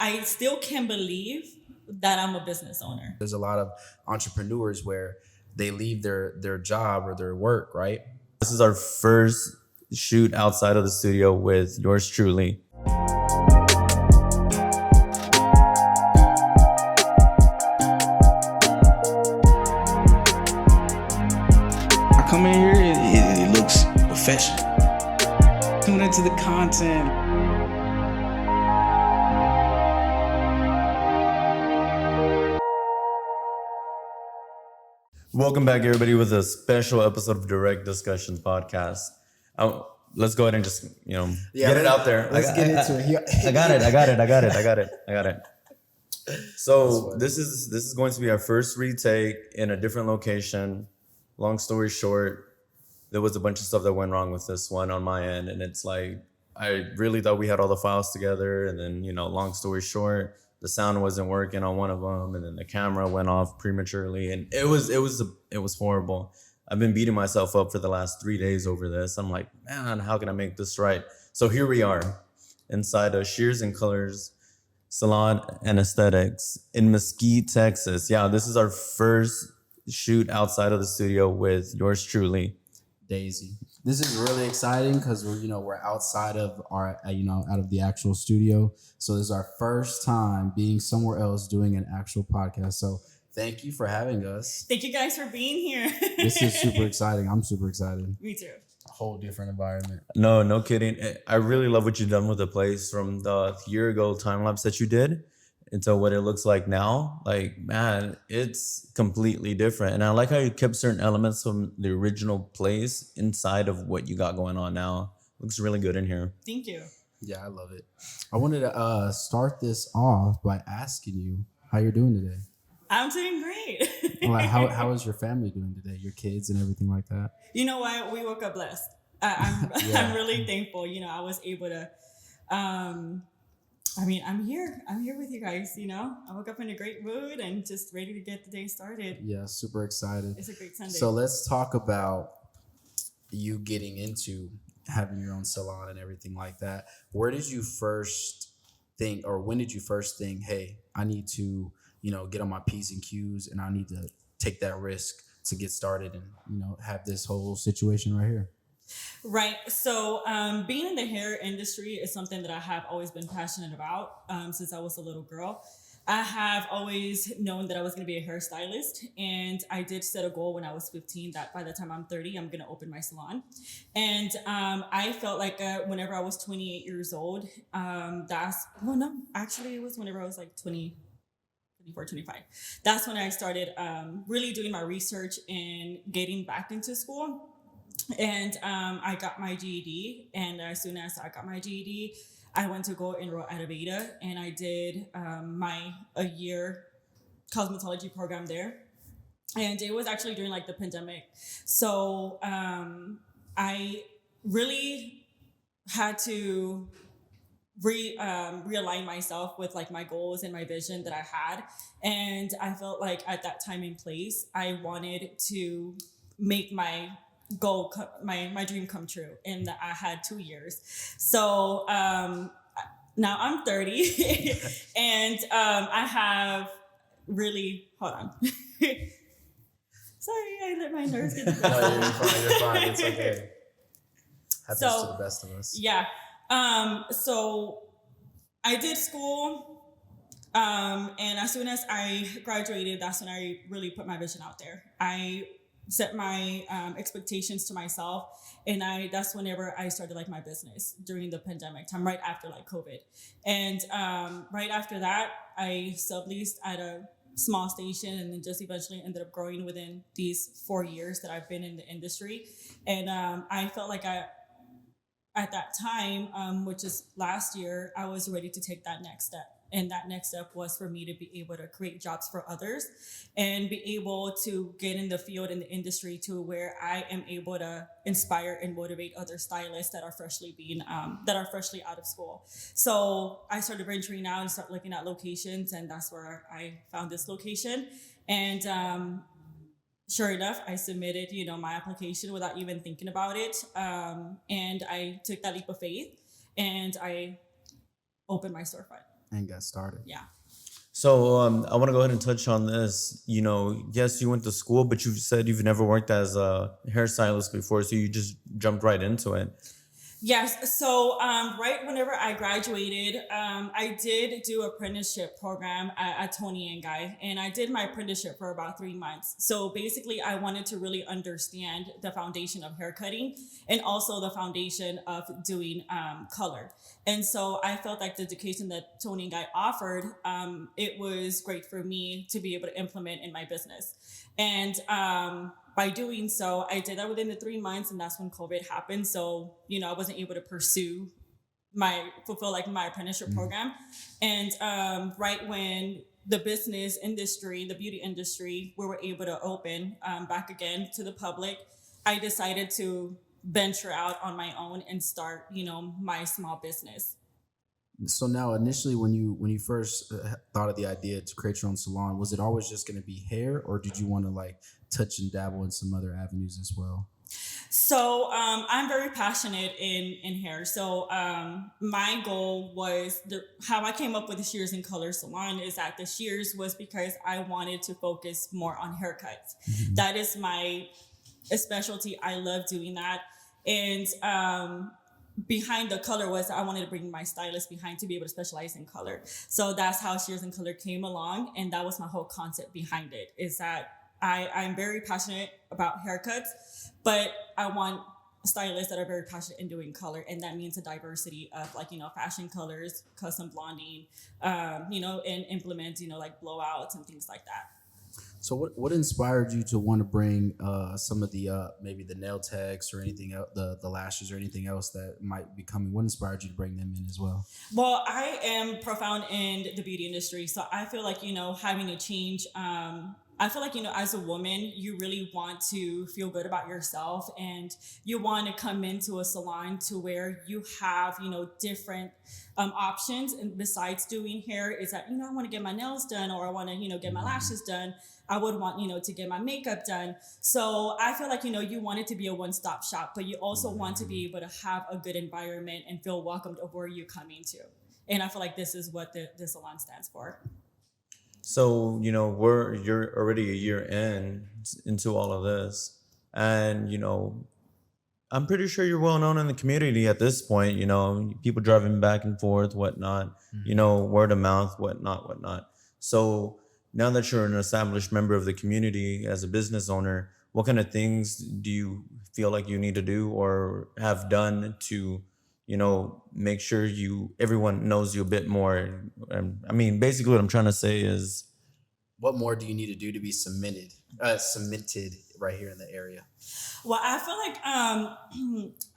I still can't believe that I'm a business owner. There's a lot of entrepreneurs where they leave their job or their work, right? This is our first shoot outside of the studio with yours truly. I come in here, it looks professional. Tune into the content. Welcome back, everybody, with a special episode of Direct Discussions Podcast. Let's go ahead and just, get it out there. Let's get into it. I got it. So this is going to be our first retake in a different location. Long story short, there was a bunch of stuff that went wrong with this one on my end, and it's like I really thought we had all the files together, and then long story short, the sound wasn't working on one of them, and then the camera went off prematurely, and it was horrible. I've been beating myself up for the last 3 days over this. I'm like, man, how can I make this right? So here we are inside of Shears and Colors Salon and Aesthetics in Mesquite, Texas. Yeah, this is our first shoot outside of the studio with yours truly, Daysi. This is really exciting because we're outside of our out of the actual studio. So this is our first time being somewhere else doing an actual podcast. So thank you for having us. Thank you guys for being here. This is super exciting. I'm super excited. Me too. A whole different environment. No kidding. I really love what you've done with the place, from the year ago time lapse that you did into what it looks like now. Like, man, it's completely different. And I like how you kept certain elements from the original place inside of what you got going on now. Looks really good in here. Thank you. Yeah, I love it. I wanted to start this off by asking you how you're doing today. I'm doing great. Like, how is your family doing today? Your kids and everything like that? You know what? We woke up blessed. I'm really thankful. I was able to. I'm here. I'm here with you guys. I woke up in a great mood and just ready to get the day started. Yeah, super excited. It's a great Sunday. So let's talk about you getting into having your own salon and everything like that. Where did you first think, or when did you first think, hey, I need to, get on my P's and Q's and I need to take that risk to get started and, have this whole situation right here? Right. So being in the hair industry is something that I have always been passionate about since I was a little girl. I have always known that I was going to be a hairstylist, and I did set a goal when I was 15 that by the time I'm 30, I'm going to open my salon. And I felt like whenever I was 28 years old, it was whenever I was like 24, 25. That's when I started really doing my research and getting back into school. And I got my GED, and as soon as I got my GED, I went to go enroll at Aveda, and I did a year cosmetology program there. And it was actually during like the pandemic. So I really had to realign myself with like my goals and my vision that I had. And I felt like at that time and place, I wanted to make my goal, my dream come true, and I had 2 years. So now I'm 30 and I have really, hold on. Sorry, I let my nerves get the best. No, you're fine. It's okay. Happens to the best of us. Yeah. So I did school, and as soon as I graduated, that's when I really put my vision out there. I set my expectations to myself, and that's whenever I started like my business during the pandemic time, right after like COVID. And right after that, I subleased at a small station, and then just eventually ended up growing within these 4 years that I've been in the industry. And I felt like at that time, which is last year, I was ready to take that next step. And that next step was for me to be able to create jobs for others and be able to get in the field, in the industry, to where I am able to inspire and motivate other stylists that are freshly out of school. So I started venturing out and started looking at locations, and that's where I found this location. And sure enough, I submitted, my application without even thinking about it. And I took that leap of faith, and I opened my storefront. and got started. Yeah. So I want to go ahead and touch on this. You know, yes, you went to school, but you said you've never worked as a hairstylist before, so you just jumped right into it. Yes. So right whenever I graduated, I did do apprenticeship program at Tony and Guy, and I did my apprenticeship for about 3 months. So basically, I wanted to really understand the foundation of haircutting and also the foundation of doing color. And so I felt like the education that Tony and Guy offered, it was great for me to be able to implement in my business. And by doing so, I did that within the 3 months, and that's when COVID happened. So, I wasn't able to fulfill like my apprenticeship program. And right when the business industry, the beauty industry, we were able to open back again to the public, I decided to venture out on my own and start, my small business. So now, initially, when you first thought of the idea to create your own salon, was it always just going to be hair, or did you want to like touch and dabble in some other avenues as well? So I'm very passionate in hair. So my goal was how I came up with the Shears and Color Salon is that the shears was because I wanted to focus more on haircuts. Mm-hmm. That is my specialty. I love doing that. And behind the color was I wanted to bring my stylist behind to be able to specialize in color. So that's how Shears and Color came along. And that was my whole concept behind it, is that I'm very passionate about haircuts, but I want stylists that are very passionate in doing color. And that means a diversity of fashion colors, custom blonding, and implement, like blowouts and things like that. So what inspired you to want to bring some of the maybe the nail techs or anything else, the lashes or anything else that might be coming? What inspired you to bring them in as well? Well, I am profound in the beauty industry, so I feel like having to change. I feel like, as a woman, you really want to feel good about yourself, and you want to come into a salon to where you have, different options. And besides doing hair, is that, I want to get my nails done, or I want to, get my lashes done. I would want, to get my makeup done. So I feel like, you want it to be a one-stop shop, but you also want to be able to have a good environment and feel welcomed of where you're coming to. And I feel like this is what the salon stands for. So, you're already a year into all of this. And, I'm pretty sure you're well known in the community at this point, people driving back and forth, whatnot, word of mouth, whatnot. So now that you're an established member of the community as a business owner, what kind of things do you feel like you need to do or have done to, make sure everyone knows you a bit more? I mean, basically what I'm trying to say is, what more do you need to do to be cemented right here in the area? Well, I feel like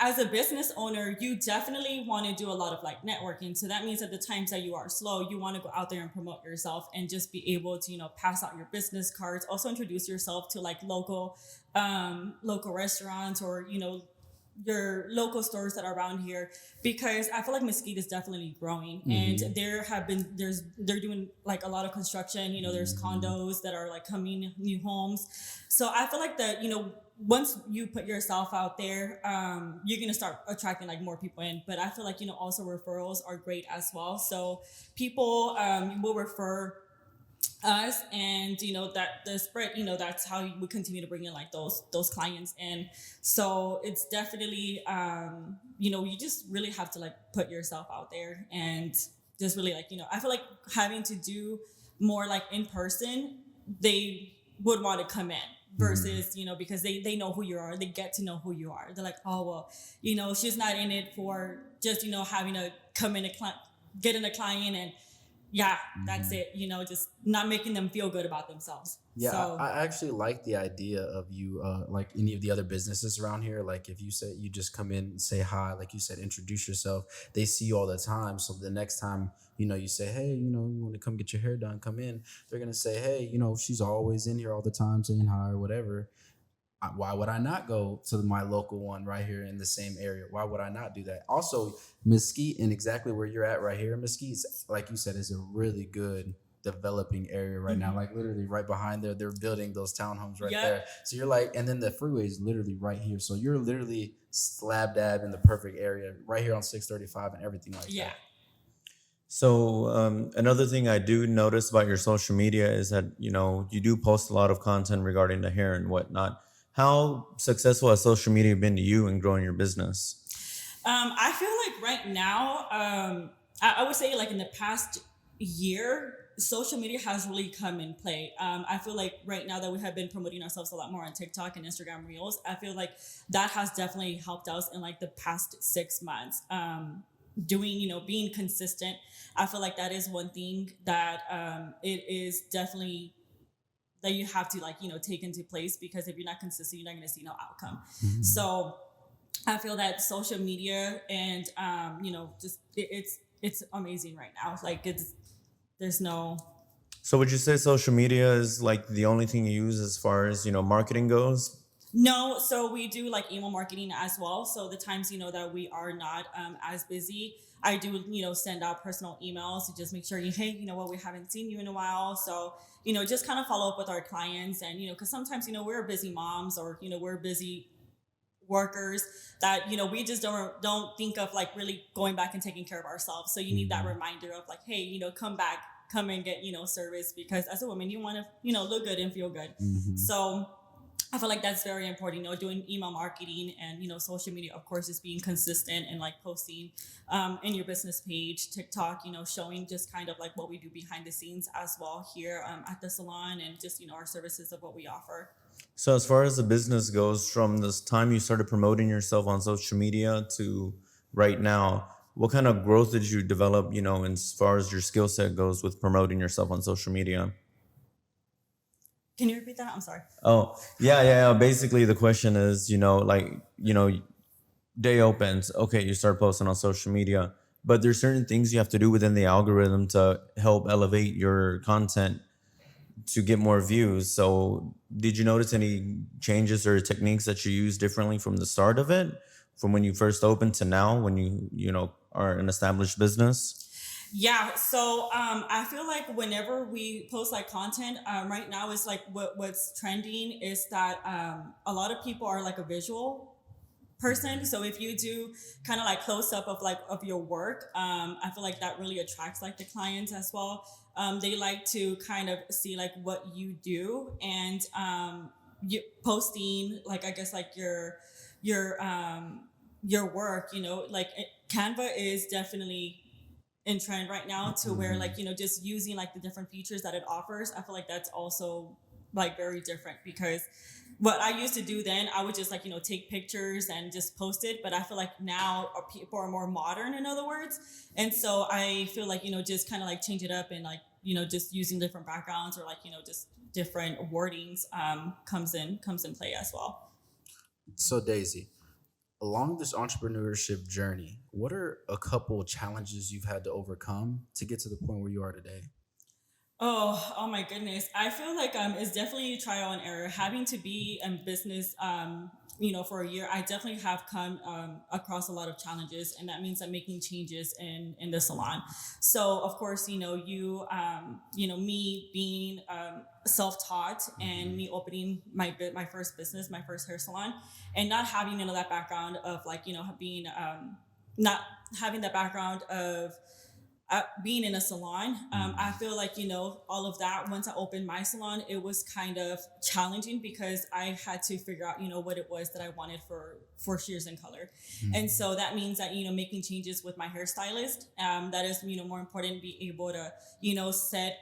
as a business owner, you definitely want to do a lot of networking. So that means at the times that you are slow, you want to go out there and promote yourself and just be able to, pass out your business cards. Also introduce yourself to local restaurants, or, your local stores that are around here, because I feel like Mesquite is definitely growing. Mm-hmm. And they're doing a lot of construction, there's condos that are coming, new homes. So I feel like that, once you put yourself out there, you're going to start attracting more people in. But I feel like, also referrals are great as well. So people will refer us, and that the spread, that's how we continue to bring in those clients in. So it's definitely you just really have to put yourself out there, and just really I feel like having to do more in person, they would want to come in versus because they know who you are, they get to know who you are. They're like, oh well, she's not in it for just having to come in get in a client and that's it, just not making them feel good about themselves. Yeah, so, I actually like the idea of you, like any of the other businesses around here. Like if you say you just come in and say hi, like you said, introduce yourself. They see you all the time. So the next time, you say, hey, you want to come get your hair done, come in. They're going to say, hey, she's always in here all the time saying hi or whatever. Why would I not go to my local one right here in the same area? Why would I not do that? Also, Mesquite, and exactly where you're at right here, Mesquite, like you said, is a really good developing area right now. Like literally right behind there, they're building those townhomes right there. So you're and then the freeway is literally right here. So you're literally slab dab in the perfect area right here on 635 and everything like that. So another thing I do notice about your social media is that you do post a lot of content regarding the hair and whatnot. How successful has social media been to you in growing your business? I feel like right now, I would say like in the past year, social media has really come in play. I feel like right now that we have been promoting ourselves a lot more on TikTok and Instagram Reels, I feel like that has definitely helped us in like the past 6 months. Doing, being consistent. I feel like that is one thing that it is definitely that you have to like, take into place, because if you're not consistent, you're not going to see no outcome. So I feel that social media and just it's amazing right now. Like there's no. So would you say social media is like the only thing you use as far as marketing goes? No, so we do like email marketing as well. So the times that we are not as busy, I do send out personal emails to just make sure hey, we haven't seen you in a while. So just kind of follow up with our clients, and because sometimes we're busy moms, or we're busy workers that we just don't think of like really going back and taking care of ourselves. So you need that reminder of like, hey, come back, come and get service, because as a woman you want to look good and feel good. So I feel like that's very important, doing email marketing and, social media, of course, is being consistent and like posting in your business page, TikTok, showing just kind of like what we do behind the scenes as well here at the salon, and just, our services of what we offer. So as far as the business goes, from this time you started promoting yourself on social media to right now, what kind of growth did you develop, as far as your skill set goes with promoting yourself on social media? Can you repeat that? I'm sorry. Oh, yeah. Basically, the question is, day opens. Okay, you start posting on social media, but there's certain things you have to do within the algorithm to help elevate your content to get more views. So did you notice any changes or techniques that you use differently from the start of it, from when you first opened to now when you are an established business? Yeah, so I feel like whenever we post like content, right now is like what's trending is that a lot of people are like a visual person. So if you do kind of like close up of your work, I feel like that really attracts like the clients as well. They like to kind of see like what you do, and you posting like, I guess, like your work. Like Canva is definitely in trend right now, to where like just using like the different features that it offers. I feel like that's also like very different, because what I used to do then, I would just like take pictures and just post it, but I feel like now people are more modern, in other words. And so I feel like just kind of like change it up, and like just using different backgrounds, or like just different wordings comes in play as well. So Daisy, along this entrepreneurship journey, what are a couple challenges you've had to overcome to get to the point where you are today? Oh my goodness. I feel like it's definitely trial and error. Having to be in business for a year, I definitely have come across a lot of challenges, and that means I'm making changes in the salon. So of course, me being self-taught, and me opening my first business, my first hair salon, and not having that background of like being not having that background of being in a salon. I feel like all of that, once I opened my salon, it was kind of challenging, because I had to figure out what it was that I wanted for shears and color. And so that means that making changes with my hairstylist, that is more important, be able to set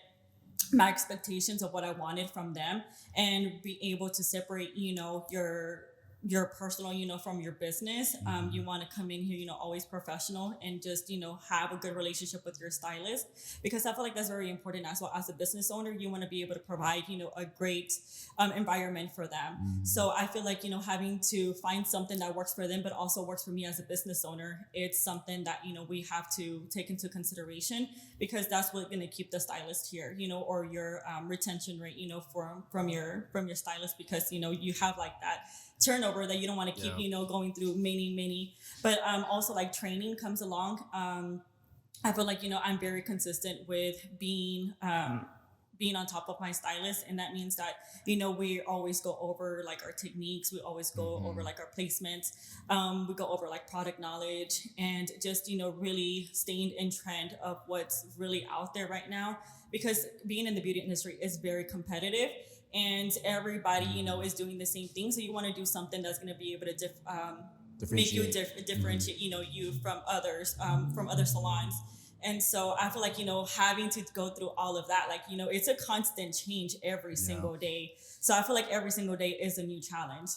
my expectations of what I wanted from them, and be able to separate your personal from your business. You want to come in here always professional, and just have a good relationship with your stylist, because I feel like that's very important as well. As a business owner, you want to be able to provide a great environment for them. So I feel like having to find something that works for them but also works for me as a business owner, it's something that we have to take into consideration, because that's what's going to keep the stylist here, or your retention rate from your stylist, because you have like that turnover that you don't want to keep going through many, but also like training comes along. I feel like I'm very consistent with being being on top of my stylist, and that means that we always go over like our techniques, we always go over like our placements, we go over like product knowledge, and just really staying in trend of what's really out there right now, because being in the beauty industry is very competitive, and everybody is doing the same thing. So you want to do something that's going to be able to make you differentiate you from others, from other salons. And so I feel like, having to go through all of that, like, it's a constant change every single day. So I feel like every single day is a new challenge.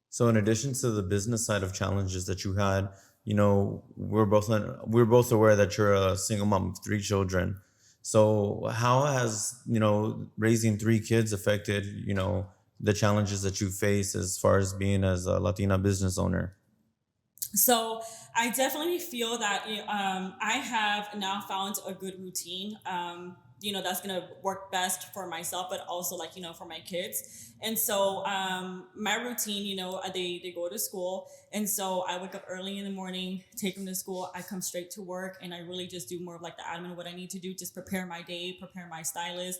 So in addition to the business side of challenges that you had, we're both aware that you're a single mom of 3 children. So how has, raising 3 kids affected, the challenges that you face as far as being as a Latina business owner? So I definitely feel that I have now found a good routine, that's going to work best for myself, but also like, for my kids. And so my routine, they go to school. And so I wake up early in the morning, take them to school. I come straight to work, and I really just do more of like the admin, what I need to do, just prepare my day, prepare my stylist,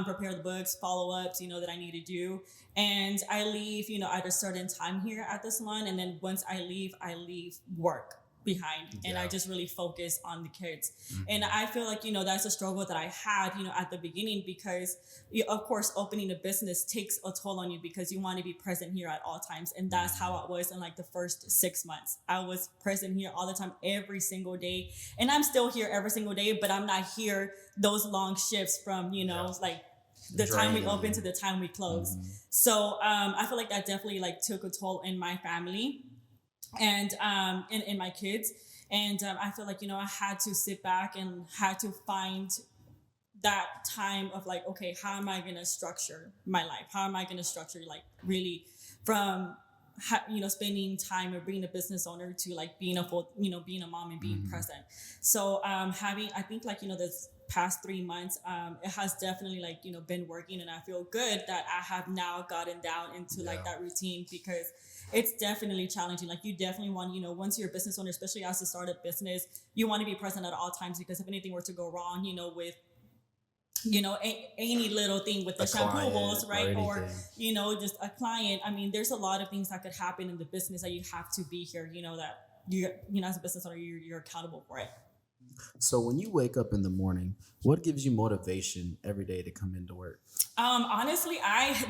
prepare the books, follow-ups, that I need to do. And I leave, at a certain time here at the salon. And then once I leave work behind, and I just really focus on the kids. And I feel like, that's a struggle that I had, at the beginning, because of course, opening a business takes a toll on you, because you want to be present here at all times. And that's how it was in like the first 6 months. I was present here all the time, every single day. And I'm still here every single day, but I'm not here those long shifts from, like the time we open to the time we close. So I feel like that definitely like took a toll in my family and in my kids. And I feel like, I had to sit back and had to find that time of like, okay, how am I going to structure my life? How am I going to structure like really from, spending time or being a business owner to like being a full, being a mom and being present. So I think like, this past 3 months, it has definitely like, been working, and I feel good that I have now gotten down into like that routine, because it's definitely challenging. Like you definitely want, once you're a business owner, especially as a startup business, you want to be present at all times, because if anything were to go wrong, with any little thing with the shampoos, right? Or, just a client. I mean, there's a lot of things that could happen in the business that you have to be here, that you as a business owner, you're accountable for it. So when you wake up in the morning, what gives you motivation every day to come into work? Honestly,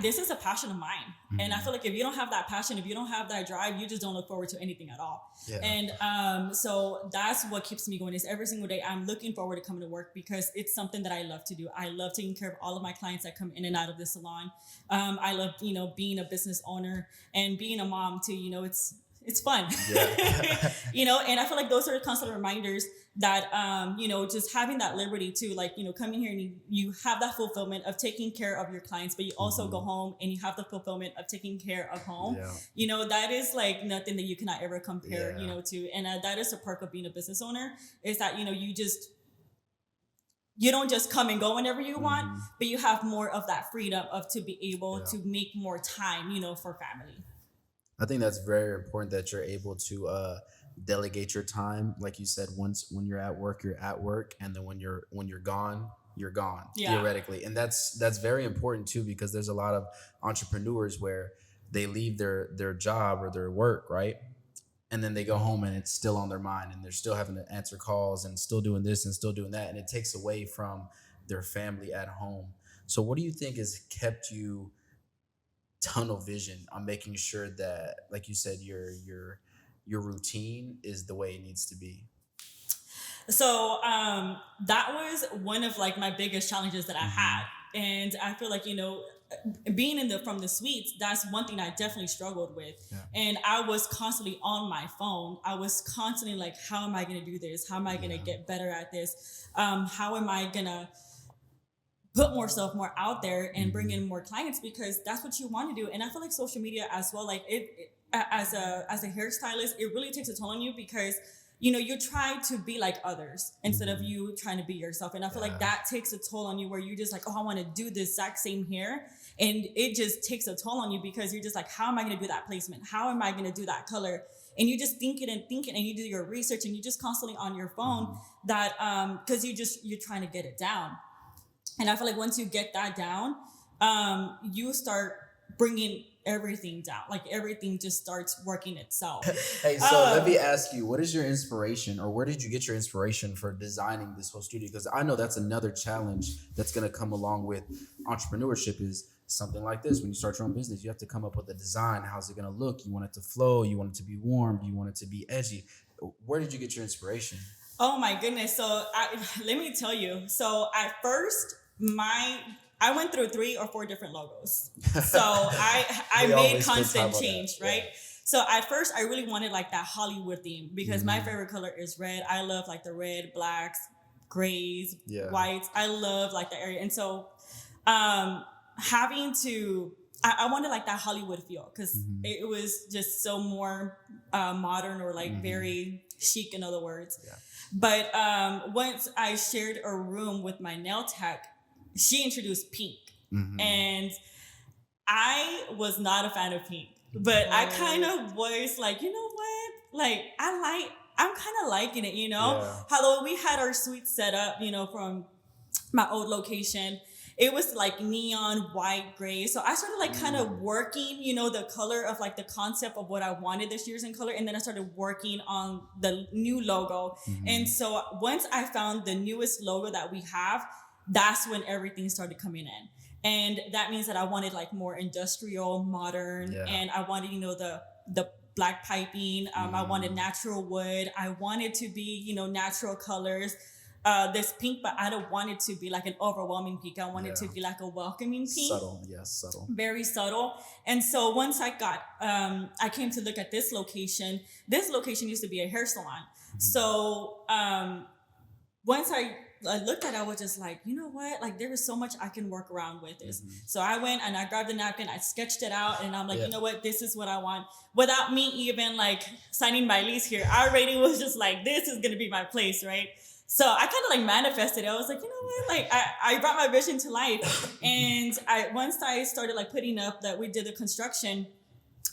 this is a passion of mine. And I feel like if you don't have that passion, if you don't have that drive, you just don't look forward to anything at all. Yeah. And so that's what keeps me going, is every single day I'm looking forward to coming to work, because it's something that I love to do. I love taking care of all of my clients that come in and out of the salon. I love, being a business owner and being a mom too. It's fun. Yeah. And I feel like those are constant reminders that, just having that liberty to like, coming here and you have that fulfillment of taking care of your clients, but you also go home and you have the fulfillment of taking care of home. Yeah. That is like nothing that you cannot ever compare, to. And that is a perk of being a business owner, is that, you don't just come and go whenever you want, but you have more of that freedom of to be able to make more time, for family. I think that's very important that you're able to delegate your time. Like you said, when you're at work, and then when you're gone, theoretically. And that's very important too, because there's a lot of entrepreneurs where they leave their job or their work, right? And then they go home and it's still on their mind, and they're still having to answer calls and still doing this and still doing that. And it takes away from their family at home. So what do you think has kept you tunnel vision on making sure that, like you said, your routine is the way it needs to be? So that was one of like my biggest challenges that I had. And I feel like, being from the suites, that's one thing I definitely struggled with. Yeah. And I was constantly on my phone. I was constantly like, how am I going to do this? How am I going to get better at this? How am I going to put more out there and bring in more clients, because that's what you want to do. And I feel like social media as well, like it as a hairstylist, it really takes a toll on you, because you try to be like others instead of you trying to be yourself. And I feel like that takes a toll on you, where you're just like, oh, I want to do the exact same hair. And it just takes a toll on you, because you're just like, how am I going to do that placement? How am I going to do that color? And you just think it, and you do your research, and you just constantly on your phone that, cause you're trying to get it down. And I feel like once you get that down, you start bringing everything down. Like everything just starts working itself. Hey, so let me ask you, what is your inspiration, or where did you get your inspiration for designing this whole studio? Because I know that's another challenge that's going to come along with entrepreneurship, is something like this. When you start your own business, you have to come up with a design. How's it going to look? You want it to flow. You want it to be warm. You want it to be edgy. Where did you get your inspiration? Oh my goodness. So let me tell you. So at first, I went through 3 or 4 different logos. So I made constant change, right? Yeah. So at first I really wanted like that Hollywood theme, because my favorite color is red. I love like the red, blacks, grays, whites. I love like the area. And so having to, I wanted like that Hollywood feel, because it was just so more modern, or like very chic, in other words. Yeah. But once I shared a room with my nail tech, she introduced pink. And I was not a fan of pink, but I kind of was like, you know what? Like, I'm kind of liking it, you know? Yeah. Although we had our suite set up, you know, from my old location, it was like neon white, gray. So I started like kind of working, you know, the color of like the concept of what I wanted this year's in color. And then I started working on the new logo. And so once I found the newest logo that we have, that's when everything started coming in. And that means that I wanted like more industrial, modern, and I wanted, you know, the black piping. I wanted natural wood. I wanted to be, you know, natural colors. This pink, but I don't want it to be like an overwhelming pink. I want it to be like a welcoming pink. Subtle, yes, subtle. Very subtle. And so once I came to look at this location used to be a hair salon. So once I looked at it, I was just like, you know what? Like, there is so much I can work around with this. So I went and I grabbed the napkin, I sketched it out, and I'm like, you know what? This is what I want. Without me even like signing my lease here, I already was just like, this is going to be my place, right? So I kind of like manifested it. I was like, you know what? Like I brought my vision to life. And once I started like putting up that we did the construction,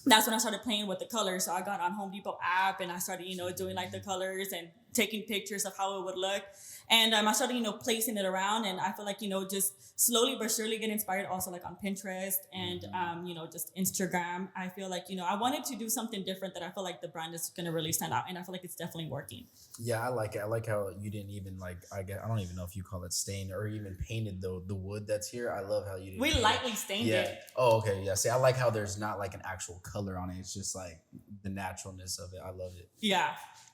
that's when I started playing with the colors. So I got on Home Depot app and I started, you know, doing like the colors and taking pictures of how it would look. And I started, you know, placing it around. And I feel like, you know, just slowly but surely get inspired also like on Pinterest and, you know, just Instagram. I feel like, you know, I wanted to do something different that I feel like the brand is going to really stand out. And I feel like it's definitely working. Yeah, I like it. I like how you didn't even like, I don't even know if you call it stained or even painted the wood that's here. I love how you didn't. We lightly stained it. Oh, okay. Yeah. See, I like how there's not like an actual color on it. It's just like the naturalness of it. I love it. Yeah.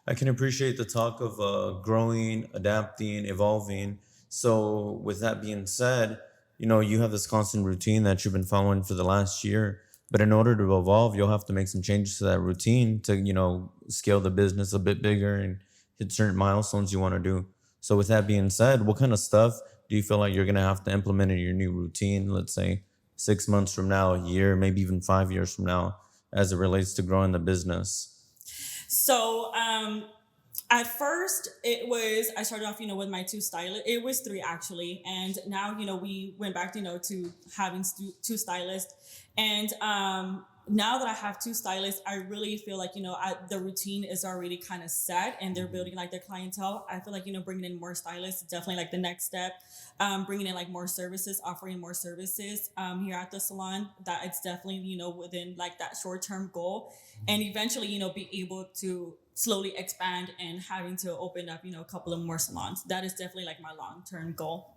I can appreciate the talk of growing, adapting, evolving. So with that being said, you know, you have this constant routine that you've been following for the last year. But in order to evolve, you'll have to make some changes to that routine to, you know, scale the business a bit bigger and hit certain milestones you want to do. So with that being said, what kind of stuff do you feel like you're going to have to implement in your new routine, let's say 6 months from now, a year, maybe even 5 years from now, as it relates to growing the business? So at first I started off, you know, with my 2 stylists. It was 3 actually. And now, you know, we went back, you know, to having 2 stylists. And now that I have 2 stylists, I really feel like, you know, the routine is already kind of set and they're building like their clientele. I feel like, you know, bringing in more stylists is definitely like the next step. Bringing in like more services, offering more services here at the salon. That it's definitely, you know, within like that short-term goal. And eventually, you know, be able to slowly expand and having to open up, you know, a couple of more salons. That is definitely like my long-term goal.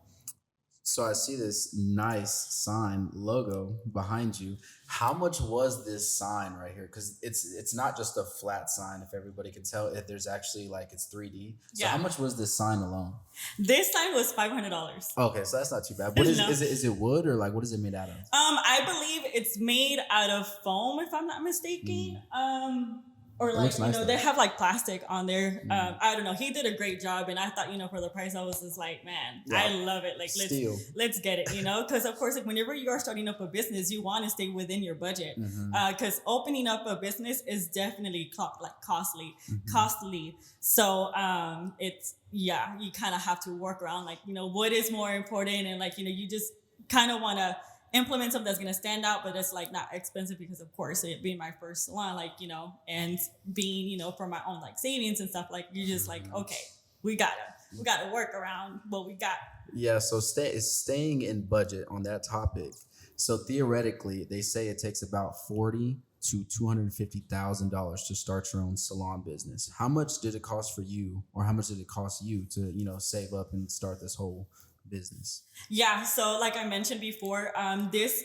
So I see this nice sign logo behind you. How much was this sign right here? Because it's not just a flat sign, if everybody can tell. If there's actually like it's 3D. So how much was this sign alone? This sign was $500. Okay, so that's not too bad. What is it wood or like what is it made out of? I believe it's made out of foam, if I'm not mistaken. Or like, you know, they have like plastic on there. I don't know. He did a great job. And I thought, you know, for the price, I was just like, man, I love it. Like, let's get it, you know, because of course, like whenever you are starting up a business, you want to stay within your budget. Because opening up a business is definitely costly. So it's, you kind of have to work around like, you know, what is more important. And like, you know, you just kind of want to implement something that's going to stand out, but it's like not expensive because of course it being my first salon, like, you know, and being, you know, for my own like savings and stuff, like you're just like, okay, we gotta. we got to work around what we got. Yeah, so staying in budget on that topic. So theoretically, they say it takes about $40,000 to $250,000 to start your own salon business. How much did it cost for you, or how much did it cost you to save up and start this whole business? Yeah, so like I mentioned before, this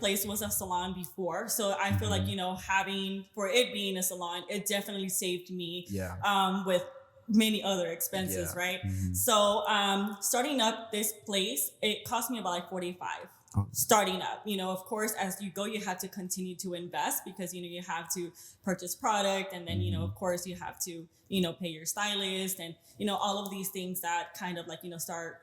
place was a salon before, so I feel like having for it being a salon, it definitely saved me. Yeah. With many other expenses, Yeah. right? So starting up this place, it cost me about like 45. Starting up, of course, as you go, you have to continue to invest because you have to purchase product, and then of course you have to pay your stylist, and all of these things that kind of like start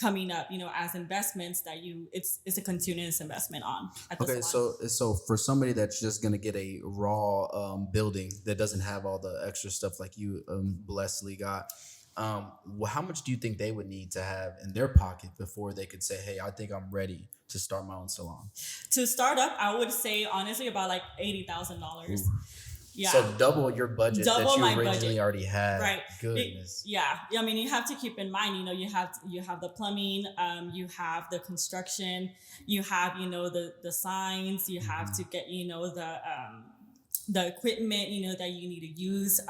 coming up, as investments that it's a continuous investment on at the Okay, salon. so for somebody that's just gonna get a raw building that doesn't have all the extra stuff like you blessedly got, how much do you think they would need to have in their pocket before they could say, hey, I think I'm ready to start my own salon? To start up, I would say honestly about like $80,000. Yeah. So double your budget Double that you my originally budget. already had. Right. Goodness. Yeah. I mean, you have to keep in mind, you have the plumbing, you have the construction, you have, the signs, you have to get, the equipment, that you need to use,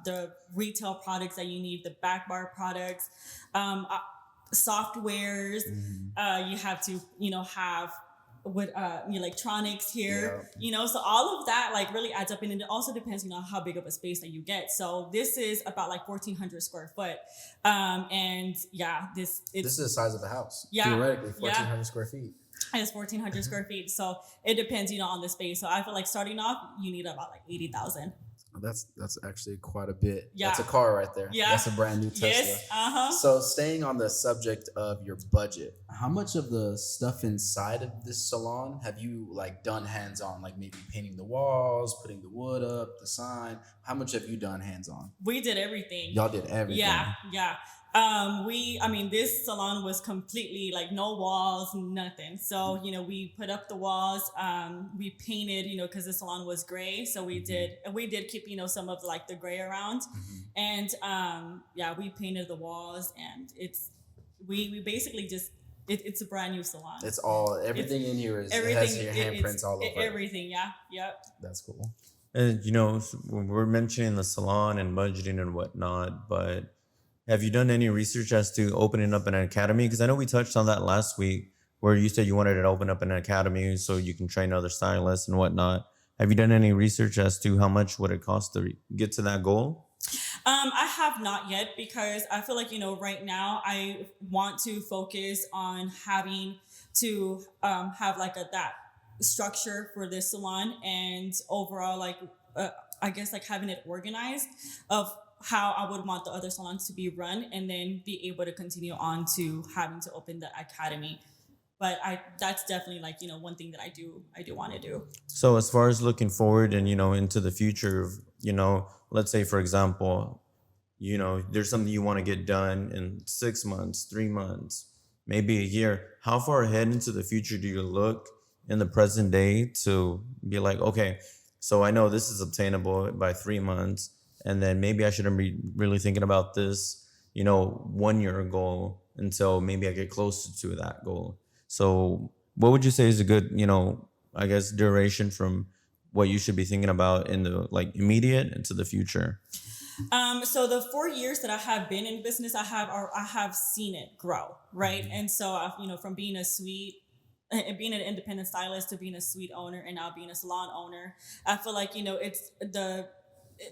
the retail products that you need, the back bar products, softwares, you have to, have with electronics here, so all of that like really adds up, and it also depends how big of a space that you get. So this is about like 1,400 square foot, and yeah, this is the size of a house. Yeah, theoretically 1,400 square feet. It's 1,400 square feet, so it depends on the space. So I feel like starting off you need about like 80,000. That's actually quite a bit. Yeah. That's a car right there. Yeah. That's a brand new Tesla. Yes. So staying on the subject of your budget, how much of the stuff inside of this salon have you like done hands-on? Like maybe painting the walls, putting the wood up, the sign. How much have you done hands-on? We did everything. Y'all did everything. Yeah. This salon was completely like no walls, nothing. So, we put up the walls, we painted, cause the salon was gray. So we did keep, some of like the gray around, and, we painted the walls, and we basically just, it's a brand new salon. It's everything in here has your handprints all over it. Everything. Yeah. Yep. That's cool. And we're mentioning the salon and budgeting and whatnot, but have you done any research as to opening up an academy? Because I know we touched on that last week, where you said you wanted to open up an academy so you can train other stylists and whatnot. Have you done any research as to how much would it cost to get to that goal? I have not yet, because I feel like, right now I want to focus on having to have like that structure for this salon, and overall, like, I guess like having it organized of how I would want the other salons to be run, and then be able to continue on to having to open the academy. But that's definitely like, one thing that I do want to do. So as far as looking forward and, into the future, let's say, for example, there's something you want to get done in 6 months, 3 months, maybe a year. How far ahead into the future do you look in the present day to be like, okay, so I know this is obtainable by 3 months, and then maybe I shouldn't be really thinking about this, 1 year goal until maybe I get closer to that goal. So what would you say is a good, I guess, duration from what you should be thinking about in the like immediate into the future? So the 4 years that I have been in business, I have seen it grow, right? And so, from being being an independent stylist to being a suite owner, and now being a salon owner, I feel like, it's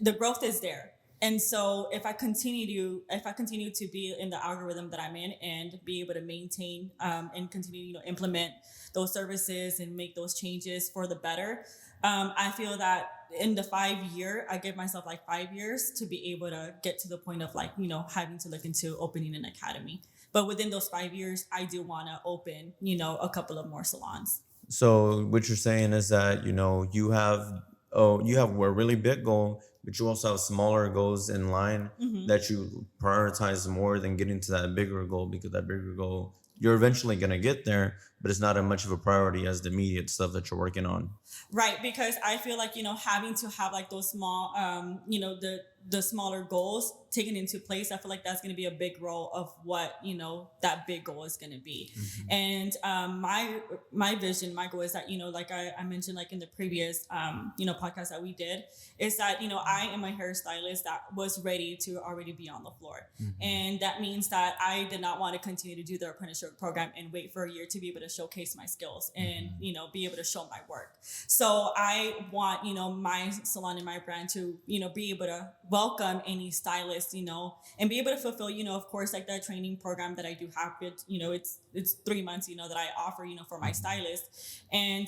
the growth is there. And so if I continue to be in the algorithm that I'm in, and be able to maintain and continue, implement those services and make those changes for the better, I feel that in the 5 year, I give myself like 5 years to be able to get to the point of like, having to look into opening an academy. But within those 5 years, I do want to open, a couple of more salons. So what you're saying is that, you have a really big goal, but you also have smaller goals in line Mm-hmm. that you prioritize more than getting to that bigger goal, because that bigger goal, you're eventually going to get there, but it's not as much of a priority as the immediate stuff that you're working on. Right, because I feel like, having to have like those small, the smaller goals taken into place, I feel like that's going to be a big role of what, that big goal is going to be. Mm-hmm. And my vision, my goal is that, like I mentioned, like in the previous, podcast that we did, is that, I am a hairstylist that was ready to already be on the floor. Mm-hmm. And that means that I did not want to continue to do the apprenticeship program and wait for a year to be able to showcase my skills and, be able to show my work. So I want, my salon and my brand to, be able to welcome any stylist, and be able to fulfill, of course, like that training program that I do have. It's 3 months, that I offer, for my stylist. And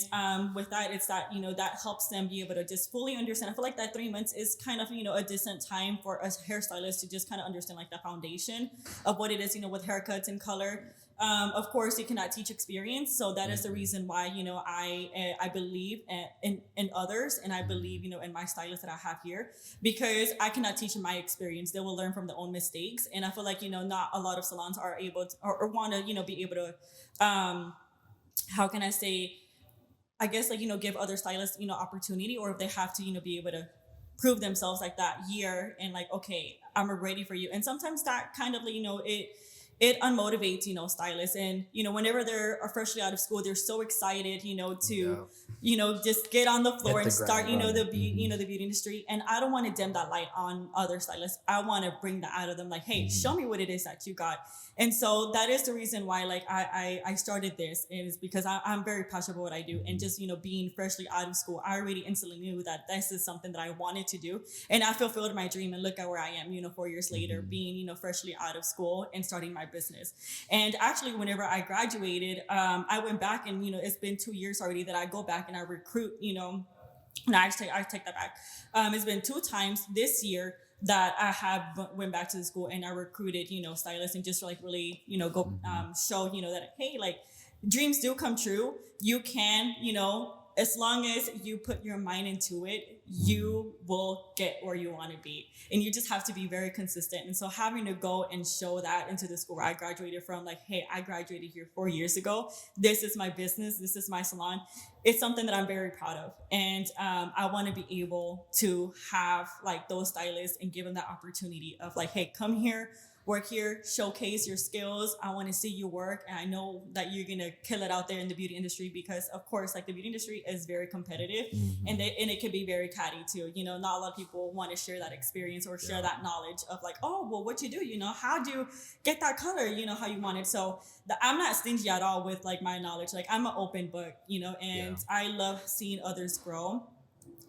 with that, it's that, that helps them be able to just fully understand. I feel like that 3 months is kind of, a decent time for a hairstylist to just kind of understand like the foundation of what it is, with haircuts and color. Of course, you cannot teach experience, so that is the reason why I believe in others, and I believe in my stylist that I have here, because I cannot teach them my experience. They will learn from their own mistakes, and I feel like not a lot of salons are able to or want to be able to how can I say, I guess like give other stylists opportunity, or if they have to be able to prove themselves like that year and like, okay, I'm ready for you. And sometimes that kind of it unmotivates, stylists. And, whenever they're freshly out of school, they're so excited, to, just get on the floor and start, the beauty, the beauty industry. And I don't want to dim that light on other stylists. I want to bring that out of them. Like, hey, show me what it is that you got. And so that is the reason why, like, I started this, is because I'm very passionate about what I do. And just, being freshly out of school, I already instantly knew that this is something that I wanted to do. And I fulfilled my dream, and look at where I am, 4 years later, being, freshly out of school and starting my business. And actually, whenever I graduated, I went back, and it's been 2 years already that I go back and I recruit. No, I take that back. It's been 2 times this year that I have went back to the school and I recruited stylists, and just like really go show that, hey, like, dreams do come true. You can as long as you put your mind into it, you will get where you want to be. And you just have to be very consistent. And so having to go and show that into the school where I graduated from, like, hey, I graduated here 4 years ago. This is my business. This is my salon. It's something that I'm very proud of. And I want to be able to have like those stylists and give them that opportunity of like, hey, come here, work here, showcase your skills. I want to see you work. And I know that you're going to kill it out there in the beauty industry, because of course, like, the beauty industry is very competitive, and it can be very catty too. Not a lot of people want to share that experience or share that knowledge of like, oh, well, what you do, how do you get that color, how you want it. So I'm not stingy at all with like my knowledge. Like, I'm an open book, and I love seeing others grow.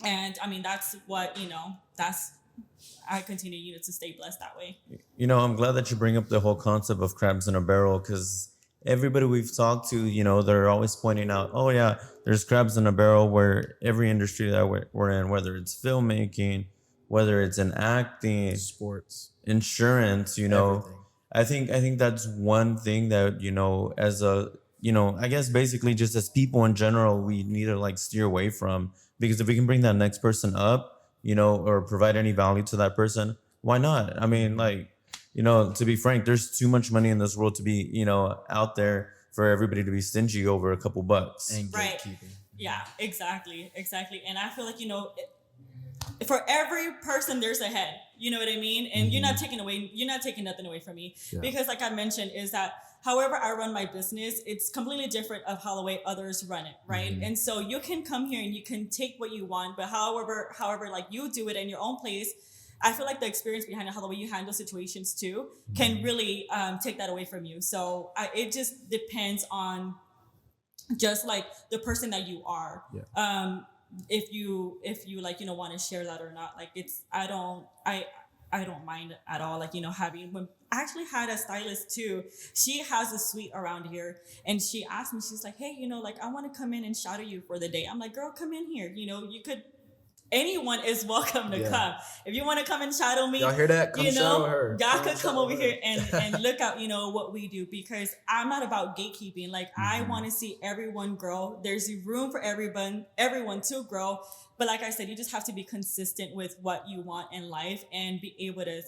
And I mean, that's what, I continue to stay blessed that way. I'm glad that you bring up the whole concept of crabs in a barrel, because everybody we've talked to, they're always pointing out, oh yeah, there's crabs in a barrel, where every industry that we're in, whether it's filmmaking, whether it's in acting, sports, insurance, everything. I think that's one thing that, as a, I guess basically just as people in general, we need to like steer away from, because if we can bring that next person up, or provide any value to that person, why not? I mean, like, to be frank, there's too much money in this world to be, out there for everybody to be stingy over a couple bucks. And right. gatekeeping. Yeah, exactly. And I feel like, for every person, there's a head, you know what I mean? And you're not taking nothing away from me, because like I mentioned, is that however I run my business, it's completely different of how the way others run it, right? And so you can come here and you can take what you want, but however like you do it in your own place, I feel like the experience behind it, how the way you handle situations too, can really take that away from you. So it just depends on just like the person that you are. If you like want to share that or not, like I don't mind at all, like having, when I actually had a stylist too, she has a suite around here, and she asked me, she's like, hey, like I want to come in and shadow you for the day. I'm like, girl, come in here, you could anyone is welcome to come. If you want to come and shadow me, Y'all hear that? Come shadow her. y'all could come over here and look out, what we do, because I'm not about gatekeeping. Like, I want to see everyone grow. There's room for everyone to grow. But like I said, you just have to be consistent with what you want in life and be able to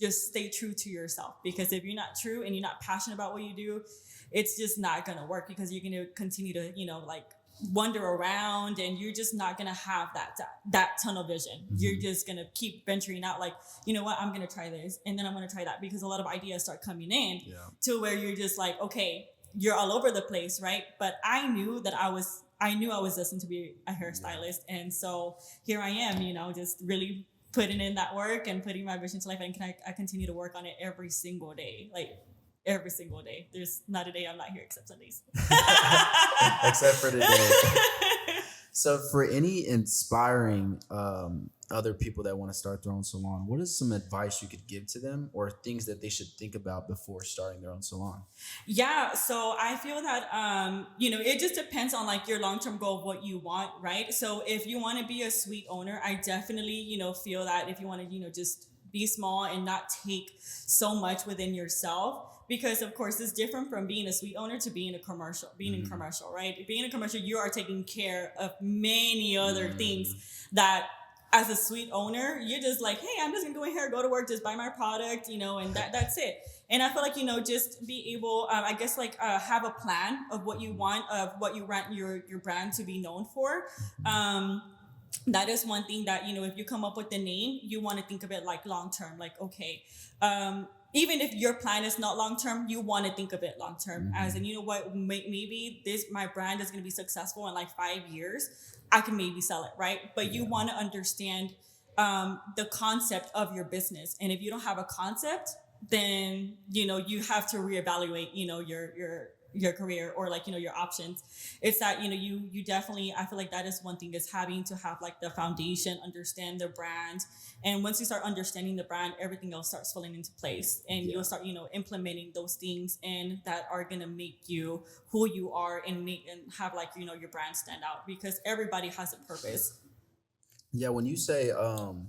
just stay true to yourself. Because if you're not true and you're not passionate about what you do, it's just not going to work, because you're going to continue to, wander around, and you're just not going to have that tunnel vision. You're just going to keep venturing out, like, you know what, I'm going to try this, and then I'm going to try that, because a lot of ideas start coming in to where you're just like, okay, you're all over the place, right? But I knew I was destined to be a hairstylist. And so here I am, just really putting in that work and putting my vision to life. And I continue to work on it every single day. Like, every single day. There's not a day I'm not here except Sundays. Except for today. So for any inspiring other people that want to start their own salon, what is some advice you could give to them, or things that they should think about before starting their own salon? Yeah, so I feel that it just depends on like your long-term goal of what you want, right? So if you want to be a suite owner, I definitely feel that if you want to just be small and not take so much within yourself, because of course it's different from being a suite owner to being in commercial, right? Being in commercial, you are taking care of many other things that as a suite owner, you're just like, hey, I'm just gonna go in here, go to work, just buy my product, and that's it. And I feel like, just be able, I guess, like have a plan of what you want, of what you want your brand to be known for. That is one thing that, if you come up with the name, you want to think of it like long-term, like, okay, even if your plan is not long-term, you want to think of it long-term, as in, maybe my brand is going to be successful in like 5 years. I can maybe sell it, right? But you want to understand the concept of your business. And if you don't have a concept, then, you have to reevaluate, your career, or like, your options. It's that, you definitely, I feel like that is one thing, is having to have like the foundation, understand the brand. And once you start understanding the brand, everything else starts falling into place, and you'll start, implementing those things, and that are going to make you who you are, and have like, your brand stand out, because everybody has a purpose. Yeah, when you say,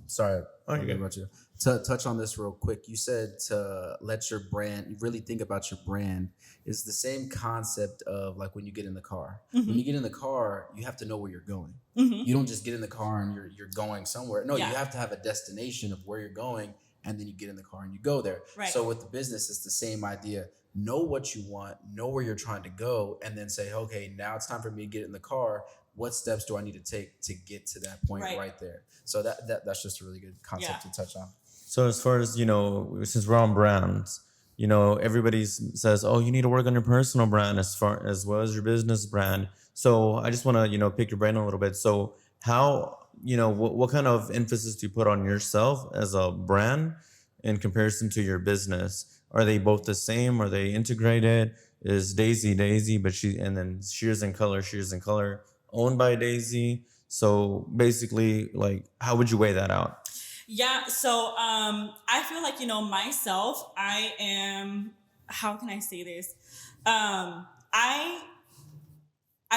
sorry, about you. To touch on this real quick, you said to let your brand, you really think about your brand, is the same concept of like when you get in the car. When you get in the car, you have to know where you're going. You don't just get in the car and you're going somewhere. No, you have to have a destination of where you're going, and then you get in the car and you go there. Right. So with the business, it's the same idea. Know what you want, know where you're trying to go, and then say, okay, now it's time for me to get in the car. What steps do I need to take to get to that point right there? So that's just a really good concept to touch on. So as far as, since we're on brands, everybody says, oh, you need to work on your personal brand as well as your business brand. So I just want to, pick your brain a little bit. So how, what kind of emphasis do you put on yourself as a brand in comparison to your business? Are they both the same? Are they integrated? Is Daysi, but and then Shears and Color, owned by Daysi? So basically, like, how would you weigh that out? Yeah, so I feel like, myself, I am, how can I say this? I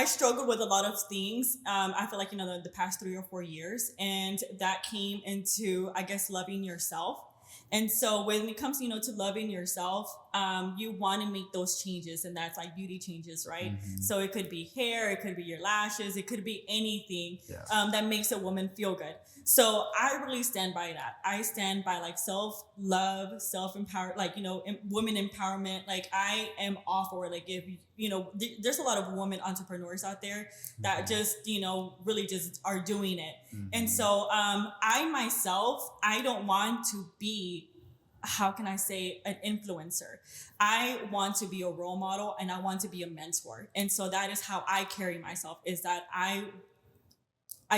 struggled with a lot of things. I feel like, the past 3 or 4 years, and that came into, I guess, loving yourself. And so when it comes, to loving yourself, you want to make those changes, and that's like beauty changes, right? So it could be hair, it could be your lashes, it could be anything that makes a woman feel good. So I really stand by that. I stand by like self-love, self-empower, like, women empowerment. Like, I am all for it. Like, if, there's a lot of women entrepreneurs out there that just, really just are doing it. And so I myself, I don't want to be, how can I say, an influencer. I want to be a role model, and I want to be a mentor. And so that is how I carry myself, is that I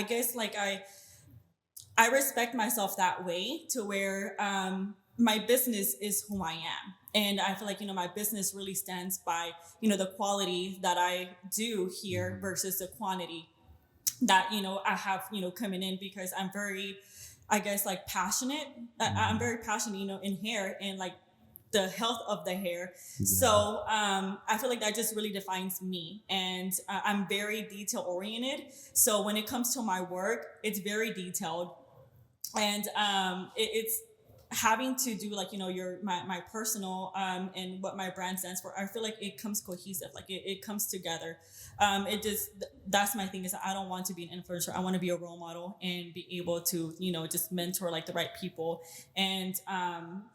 guess, like, I respect myself that way, to where my business is who I am. And I feel like, my business really stands by, the quality that I do here versus the quantity that, I have, coming in, because I'm very, I guess, like, passionate. I'm very passionate, in hair, and like, the health of the hair. So I feel like that just really defines me, and I'm very detail oriented. So when it comes to my work, it's very detailed, and it's having to do like, you know, my personal and what my brand stands for. I feel like it comes cohesive, like it comes together. It just, that's my thing, is I don't want to be an influencer. I want to be a role model and be able to, you know, just mentor like the right people. And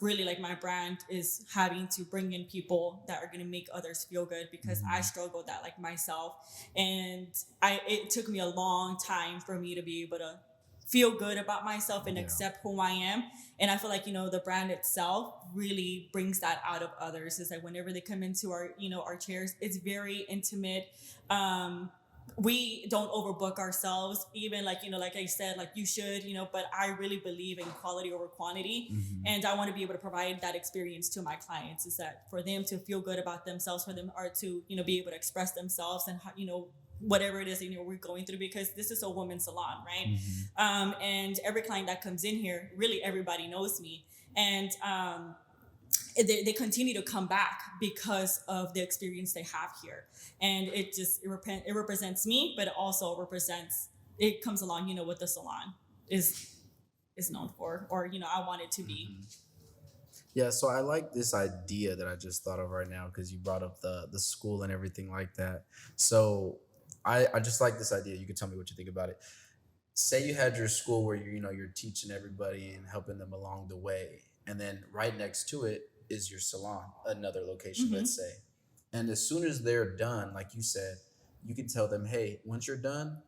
really, like, my brand is having to bring in people that are going to make others feel good, because I struggled that like myself, and it took me a long time for me to be able to feel good about myself and accept who I am. And I feel like, you know, the brand itself really brings that out of others. Is like whenever they come into our, you know, our chairs, it's very intimate. We don't overbook ourselves, even like, you know, like I said, like you should, you know, but I really believe in quality over quantity. And I want to be able to provide that experience to my clients, is that for them to feel good about themselves, for them or to, you know, be able to express themselves and, you know, whatever it is, you know, we're going through, because this is a women's salon, right? And every client that comes in here, really everybody knows me, and they continue to come back because of the experience they have here. And it just, it represents me, but it also represents, it comes along, you know, what the salon is known for, or, you know, I want it to be. Yeah, so I like this idea that I just thought of right now, because you brought up the school and everything like that. So I just like this idea. You can tell me what you think about it. Say you had your school where you're teaching everybody and helping them along the way, and then right next to it is your salon, another location, let's say. And as soon as they're done, like you said, you can tell them, hey, once you're done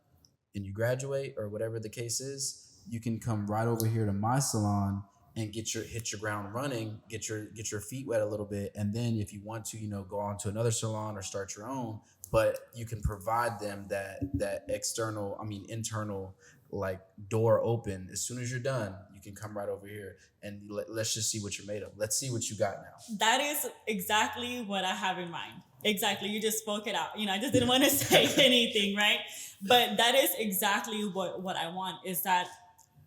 and you graduate or whatever the case is, you can come right over here to my salon and hit your ground running, get your feet wet a little bit, and then if you want to, you know, go on to another salon or start your own. But you can provide them that internal like door open. As soon as you're done, you can come right over here and let's just see what you're made of. Let's see what you got now. That is exactly what I have in mind. Exactly. You just spoke it out. You know, I just didn't want to say anything, right? But that is exactly what I want, is that,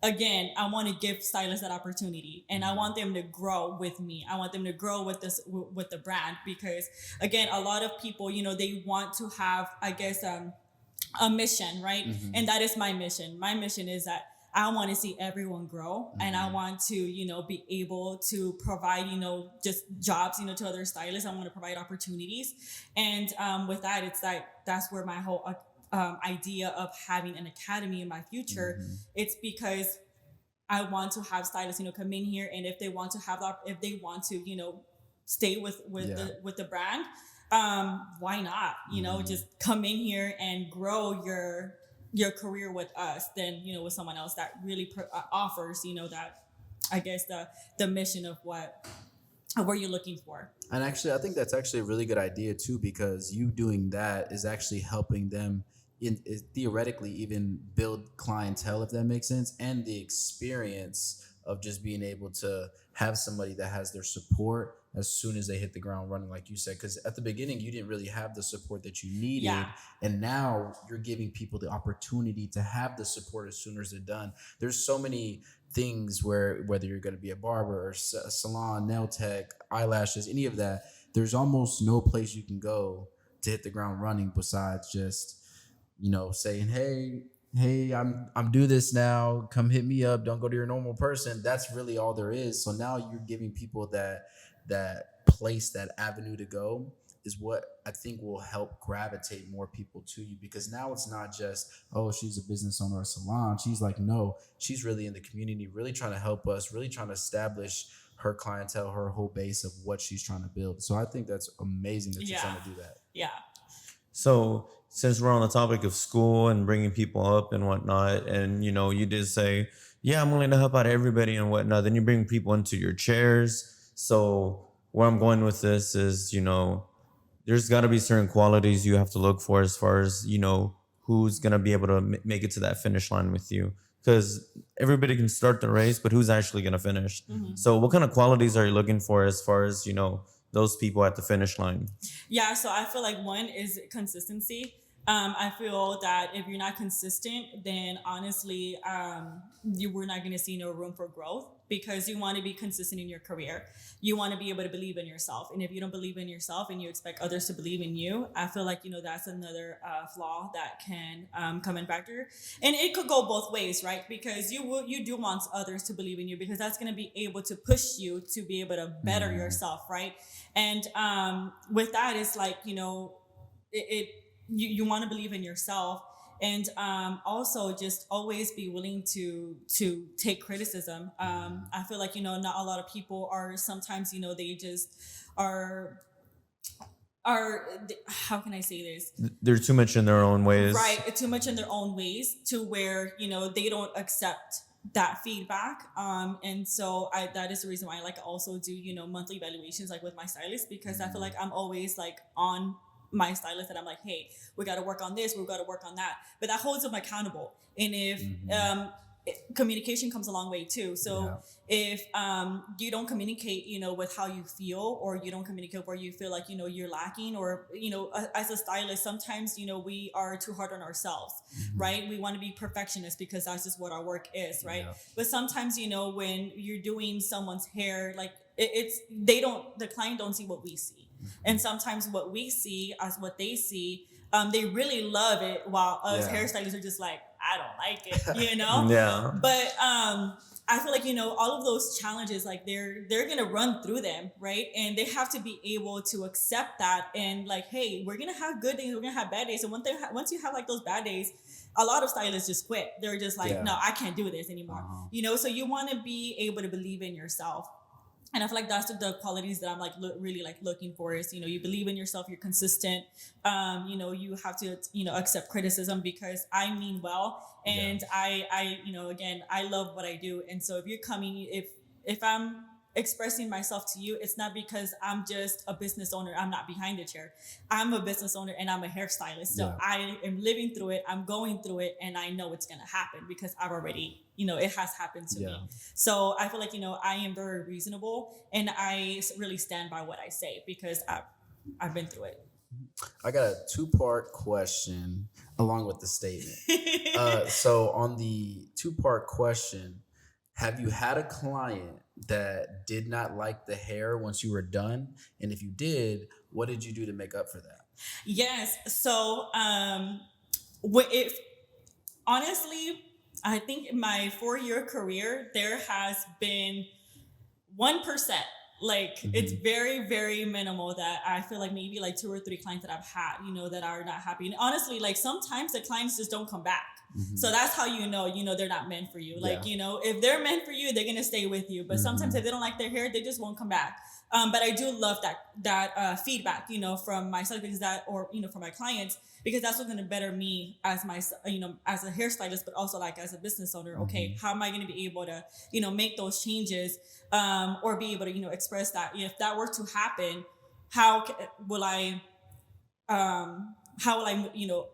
again, I want to give stylists that opportunity, and I want them to grow with me. I want them to grow with the brand, because, again, a lot of people, you know, they want to have, I guess, a mission, right? And that is my mission. My mission is that I want to see everyone grow, and I want to, you know, be able to provide, you know, just jobs, you know, to other stylists. I want to provide opportunities. And with that, it's like, that's where my whole idea of having an academy in my future. It's because I want to have stylists, you know, come in here, and if they want to if they want to, you know, stay with the brand, why not? You know, just come in here and grow your career with us than, you know, with someone else that really offers, you know, that, I guess, the mission of what you're looking for. And actually, I think that's actually a really good idea too, because you doing that is actually helping them theoretically even build clientele, if that makes sense, and the experience of just being able to have somebody that has their support as soon as they hit the ground running, like you said. Because at the beginning, you didn't really have the support that you needed. And now you're giving people the opportunity to have the support as soon as they're done. There's so many things where, whether you're going to be a barber or a salon, nail tech, eyelashes, any of that, there's almost no place you can go to hit the ground running besides just, you know, saying, hey, I'm do this now, come hit me up, don't go to your normal person. That's really all there is. So now you're giving people that place, that avenue to go, is what I think will help gravitate more people to you. Because now it's not just, oh, she's a business owner or a salon. She's like, no, she's really in the community, really trying to help us, really trying to establish her clientele, her whole base of what she's trying to build. So I think that's amazing that you're trying to do that. Yeah. So since we're on the topic of school and bringing people up and whatnot, and, you know, you did say, yeah, I'm willing to help out everybody and whatnot, then you bring people into your chairs. So where I'm going with this is, you know, there's got to be certain qualities you have to look for as far as, you know, who's going to be able to make it to that finish line with you. Because everybody can start the race, but who's actually going to finish? So what kind of qualities are you looking for as far as, you know, those people at the finish line? Yeah, so I feel like one is consistency. I feel that if you're not consistent, then honestly, we're not going to see no room for growth, because you want to be consistent in your career. You want to be able to believe in yourself. And if you don't believe in yourself and you expect others to believe in you, I feel like, that's another flaw that can come in factor. And it could go both ways, right? Because you do want others to believe in you, because that's going to be able to push you to be able to better yourself, right? And with that, it's like, you want to believe in yourself, and also just always be willing to take criticism. I feel like, not a lot of people are sometimes, they just are how can I say this? They're too much in their own ways. Right, too much in their own ways, to where, they don't accept that feedback. And so that is the reason why I like also do, monthly evaluations, like with my stylist, because I feel like I'm always like on my stylist, and I'm like, hey, we got to work on this, we got to work on that, but that holds them accountable. And if communication comes a long way too. So if you don't communicate, with how you feel, or you don't communicate where you feel like, you're lacking, or, as a stylist, sometimes, we are too hard on ourselves, right? We want to be perfectionists because that's just what our work is, right? But sometimes, when you're doing someone's hair, like the client don't see what we see. And sometimes what we see as what they see, they really love it, while us hairstylists are just like, I don't like it, Yeah. But I feel like, all of those challenges, like they're gonna run through them, right? And they have to be able to accept that, and like, hey, we're gonna have good days, we're gonna have bad days. And once you have like those bad days, a lot of stylists just quit. They're just like, no, I can't do this anymore. So you want to be able to believe in yourself. And I feel like that's the qualities that I'm like really like looking for is, you believe in yourself, you're consistent. You have to, accept criticism, because I mean well. And I again, I love what I do. And so if you're coming, if I'm expressing myself to you, it's not because I'm just a business owner. I'm not behind the chair. I'm a business owner and I'm a hairstylist. So I am living through it. I'm going through it, and I know it's going to happen because I've already, it has happened to me. So I feel like, I am very reasonable, and I really stand by what I say, because I've been through it. I got a 2-part question along with the statement. So on the 2-part question, have you had a client that did not like the hair once you were done? And if you did, what did you do to make up for that? Yes. So honestly, I think in my 4-year career, there has been 1%. Like it's very, very minimal that I feel like maybe like 2 or 3 clients that I've had, that are not happy. And honestly, like sometimes the clients just don't come back. So that's how they're not meant for you. Like, if they're meant for you, they're going to stay with you. But sometimes if they don't like their hair, they just won't come back. But I do love that feedback, from myself, because for my clients, because that's what's going to better me as as a hairstylist, but also like as a business owner. Okay, how am I going to be able to, make those changes, or be able to, express that? If that were to happen, how will I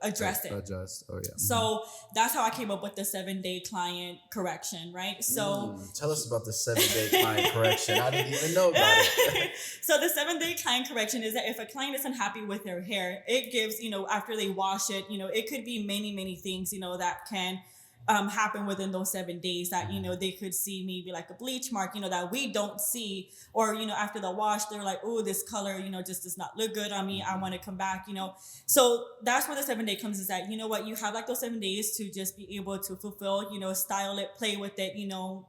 address it? Adjust. Oh yeah. So that's how I came up with the 7-day client correction, right? So tell us about the 7-day client correction. I didn't even know about it. So the 7-day client correction is that if a client isn't happy with their hair, it gives, after they wash it, it could be many, many things, that can happen within those 7 days, that they could see maybe like a bleach mark, that we don't see, or after the wash they're like, oh, this color just does not look good on me, I want to come back. So that's where the 7-day comes, is that what you have like those 7 days to just be able to fulfill, style it, play with it,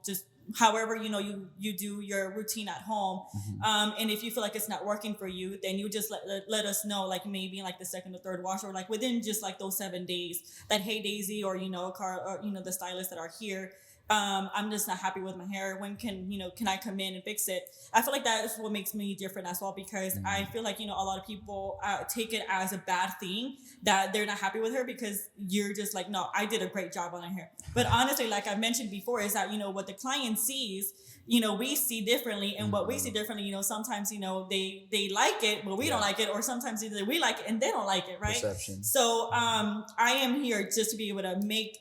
just however you do your routine at home. And if you feel like it's not working for you, then you just let us know, like maybe in like the 2nd or 3rd wash, or like within just like those 7 days, that, hey, Daisy, or Carl, or the stylists that are here, I'm just not happy with my hair. When can I come in and fix it? I feel like that is what makes me different as well, because I feel like, a lot of people take it as a bad thing that they're not happy with her, because you're just like, no, I did a great job on her hair. But honestly, like I mentioned before, is that, what the client sees, we see differently, and what we see differently, sometimes, they like it, but we don't like it, or sometimes either we like it and they don't like it, right? Perception. So I am here just to be able to make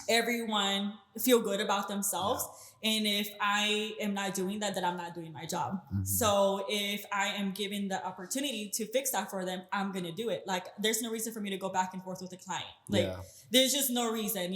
everyone feel good about themselves, And if I am not doing that, then I'm not doing my job. So if I am given the opportunity to fix that for them, I'm going to do it. Like, there's no reason for me to go back and forth with the client. Like, there's just no reason,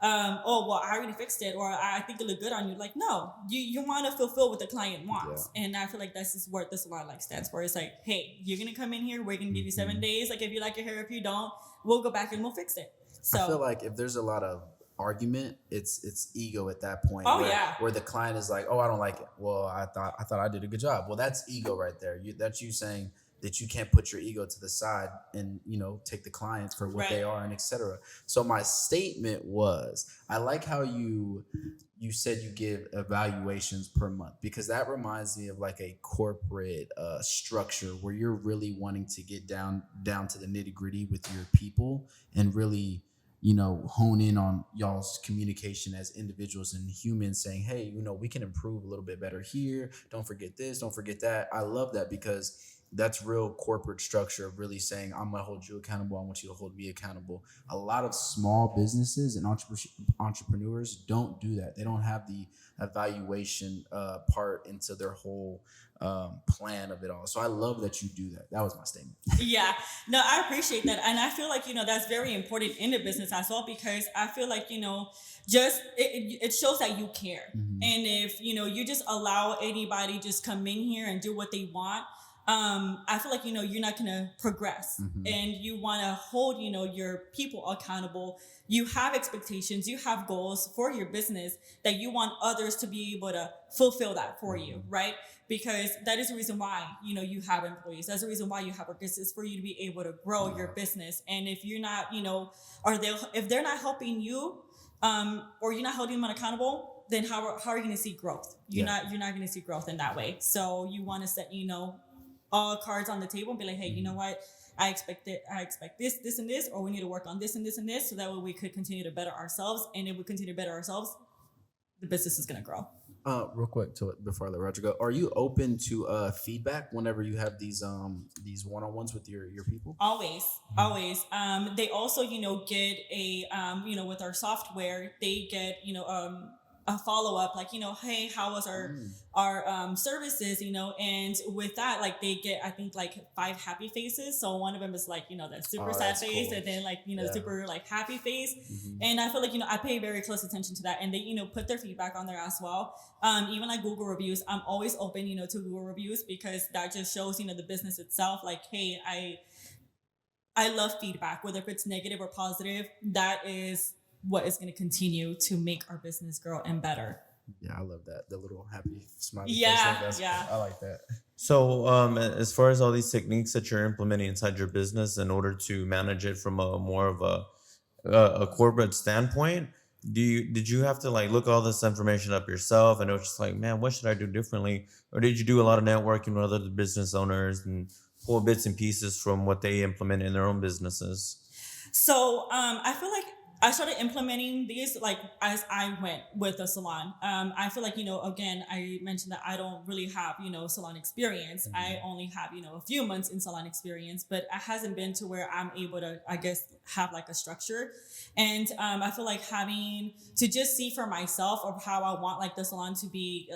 oh, well, I already fixed it, or I think it looked good on you. Like, no, you want to fulfill what the client wants. And I feel like this is what the salon like stands for. It's like, hey, you're going to come in here. We're going to give you 7 days. Like, if you like your hair, if you don't, we'll go back and we'll fix it. So I feel like if there's a lot of argument, it's ego at that point. Where the client is like, oh, I don't like it. Well, I thought I did a good job. Well, that's ego right there. That's you saying that you can't put your ego to the side and take the client for what they are and etc. So my statement was, I like how you said you give evaluations per month, because that reminds me of like a corporate structure where you're really wanting to get down to the nitty gritty with your people and really hone in on y'all's communication as individuals and humans, saying, hey, we can improve a little bit better here. Don't forget this, don't forget that. I love that, because that's real corporate structure of really saying, I'm going to hold you accountable. I want you to hold me accountable. A lot of small businesses and entrepreneurs don't do that. They don't have the evaluation part into their whole plan of it all. So I love that you do that. That was my statement. Yeah, no, I appreciate that. And I feel like, that's very important in the business as well, because I feel like, just it shows that you care. And if, you just allow anybody just come in here and do what they want, I feel like, you're not going to progress. And you want to hold, your people accountable. You have expectations, you have goals for your business that you want others to be able to fulfill that for you, right? Because that is the reason why, you have employees. That's the reason why you have workers, is for you to be able to grow your business. And if you're not, if they're not helping you, or you're not holding them accountable, then how are you going to see growth? You're not going to see growth in that way. So you want to set, all cards on the table and be like, hey, you know what? I expect this, and this, or we need to work on this and this and this, so that way we could continue to better ourselves. And if we continue to better ourselves, the business is going to grow. Real quick before I let Roger go, are you open to feedback whenever you have these one-on-ones with your people? Always. They also, get a, with our software, they get, a follow-up, like, hey, how was our services, and with that, like, they get, I think, like 5 happy faces. So one of them is like, that super sad face, cool. And then like, super like happy face. And I feel like, I pay very close attention to that, and they, put their feedback on there as well. Even like Google reviews, I'm always open, to Google reviews, because that just shows, the business itself, like, hey, I love feedback, whether if it's negative or positive. That is what is going to continue to make our business grow and better. Yeah, I love that. The little happy smiley face. I like that. So as far as all these techniques that you're implementing inside your business in order to manage it from a more of a corporate standpoint, did you have to like look all this information up yourself, and it was just like, man, what should I do differently? Or did you do a lot of networking with other business owners and pull bits and pieces from what they implement in their own businesses? So I feel like I started implementing these like as I went with the salon. I feel like, again, I mentioned that I don't really have, salon experience. I only have, a few months in salon experience, but it hasn't been to where I'm able to, I guess, have like a structure. And I feel like having to just see for myself of how I want like the salon to be,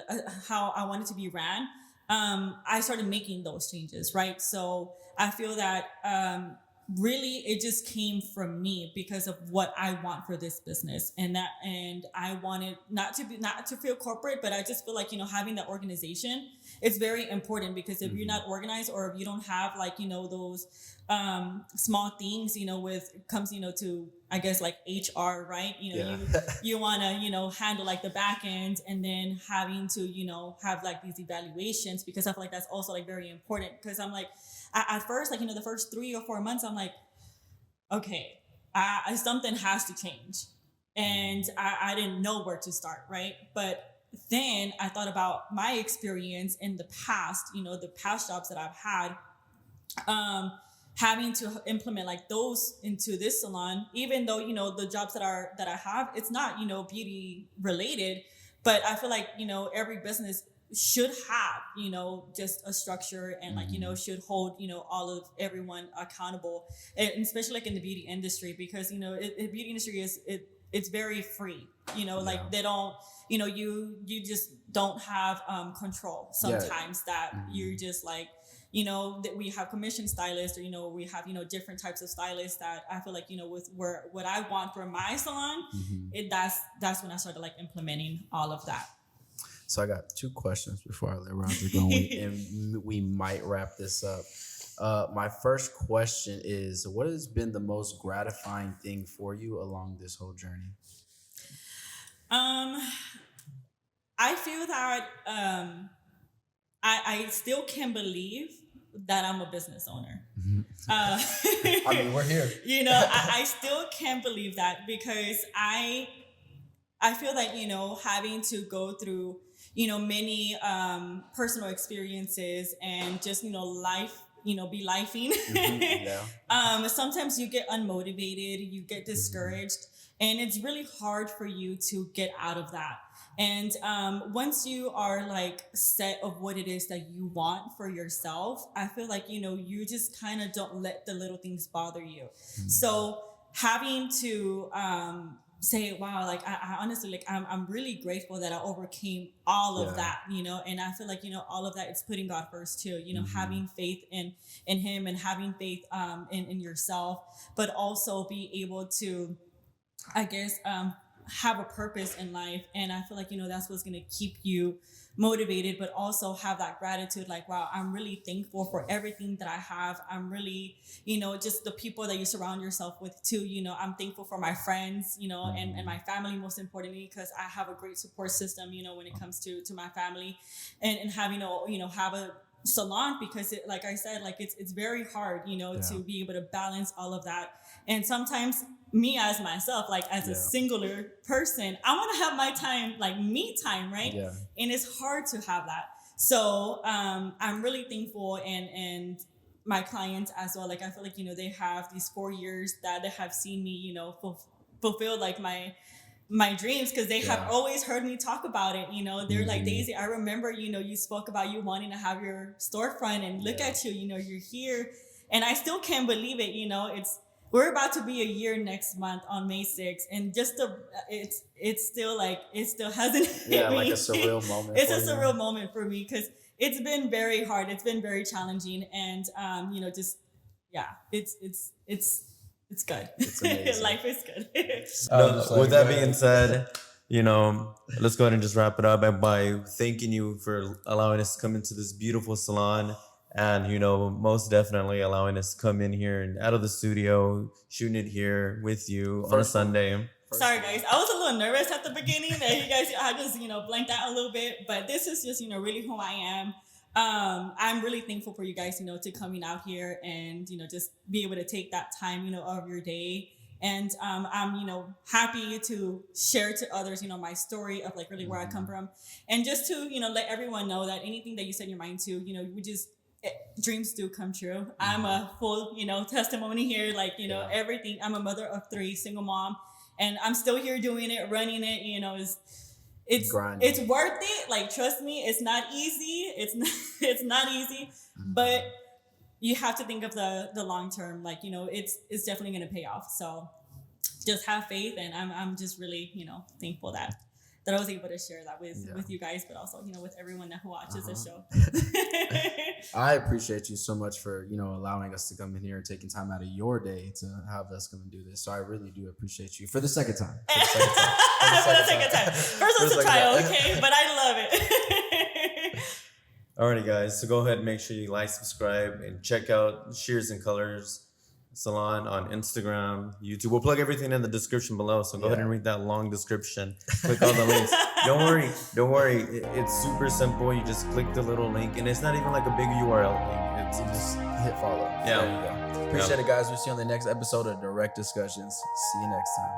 how I want it to be ran. I started making those changes, right? So I feel that really it just came from me because of what I want for this business, and I wanted not to feel corporate, but I just feel like, having that organization, it's very important, because if you're not organized, or if you don't have like, those small things, with comes, to, I guess, like HR, right? You want to, handle like the back end, and then having to, have like these evaluations, because I feel like that's also like very important, because I'm like, at first, like, the first 3 or 4 months, I'm like, okay, something has to change. And I didn't know where to start, right? But then I thought about my experience in the past, the past jobs that I've had, having to implement like those into this salon, even though, the jobs that I have, it's not, beauty related, but I feel like, every business should have, just a structure, and like, should hold, all of everyone accountable, and especially like in the beauty industry, because, the beauty industry it's very free, like they don't, you just don't have control sometimes that you're just like, that we have commission stylists, or, we have, different types of stylists that I feel like, with what I want for my salon, that's when I started like implementing all of that. So I got 2 questions before I let Roger go, and we might wrap this up. My first question is, what has been the most gratifying thing for you along this whole journey? I feel that I still can't believe that I'm a business owner. I mean, we're here. I still can't believe that, because I feel like, having to go through, many personal experiences and just, life, be lifing. Sometimes you get unmotivated, you get discouraged, and it's really hard for you to get out of that. And once you are like set of what it is that you want for yourself, I feel like, you just kind of don't let the little things bother you. So having to say, wow, like I honestly, like I'm really grateful that I overcame all of that, and I feel like, all of that, it's putting God first too, having faith in him, and having faith in yourself, but also be able to, I guess, have a purpose in life. And I feel like, that's what's going to keep you motivated, but also have that gratitude, like, wow, I'm really thankful for everything that I have. I'm really, just the people that you surround yourself with too. I'm thankful for my friends, and my family, most importantly, because I have a great support system, when it comes to my family, and having to, have a salon, because like I said, like it's very hard, to be able to balance all of that. And sometimes me as myself, like as a singular person, I want to have my time, like me time, right? Yeah. And it's hard to have that. So I'm really thankful, and my clients as well. Like I feel like, they have these 4 years that they have seen me, fulfill like my dreams, because they have always heard me talk about it. They're like, Daysi, I remember, you spoke about you wanting to have your storefront, and look at you, you're here. And I still can't believe it. We're about to be a year next month on May 6th, and just it's still like, it still hasn't hit me. Like a surreal moment. It's a surreal moment for me, because it's been very hard. It's been very challenging, and it's good. It's amazing. Life is good. With that being said, let's go ahead and just wrap it up by thanking you for allowing us to come into this beautiful salon, and most definitely allowing us to come in here and out of the studio, shooting it here with you on a Sunday. Sorry guys, I was a little nervous at the beginning, and you guys, I just blanked out a little bit, but this is just really who I am. I'm really thankful for you guys, to coming out here and just be able to take that time of your day. And I'm happy to share to others my story of like really where I come from, and just to let everyone know that anything that you set your mind to, we just, dreams do come true. I'm a full testimony here, like everything. I'm a mother of 3, single mom, and I'm still here doing it, running it. It's worth it. Like, trust me, it's not easy. It's not easy, but you have to think of the long term. Like, it's definitely going to pay off. So just have faith, and I'm just really thankful that I was able to share that with you guys, but also with everyone that watches the show. I appreciate you so much for allowing us to come in here and taking time out of your day to have us come and do this. So I really do appreciate you for the second time. For the second time. First was a trial, okay, but I love it. Alrighty, guys. So go ahead and make sure you like, subscribe, and check out Shears and Colors Salon on Instagram, YouTube. We'll plug everything in the description below, so go ahead and read that long description. Click all the links. Don't worry. It's super simple. You just click the little link, and it's not even like a big URL link. It's just hit follow. Yeah. There you go. Appreciate it, guys. We'll see you on the next episode of Direct Discussions. See you next time.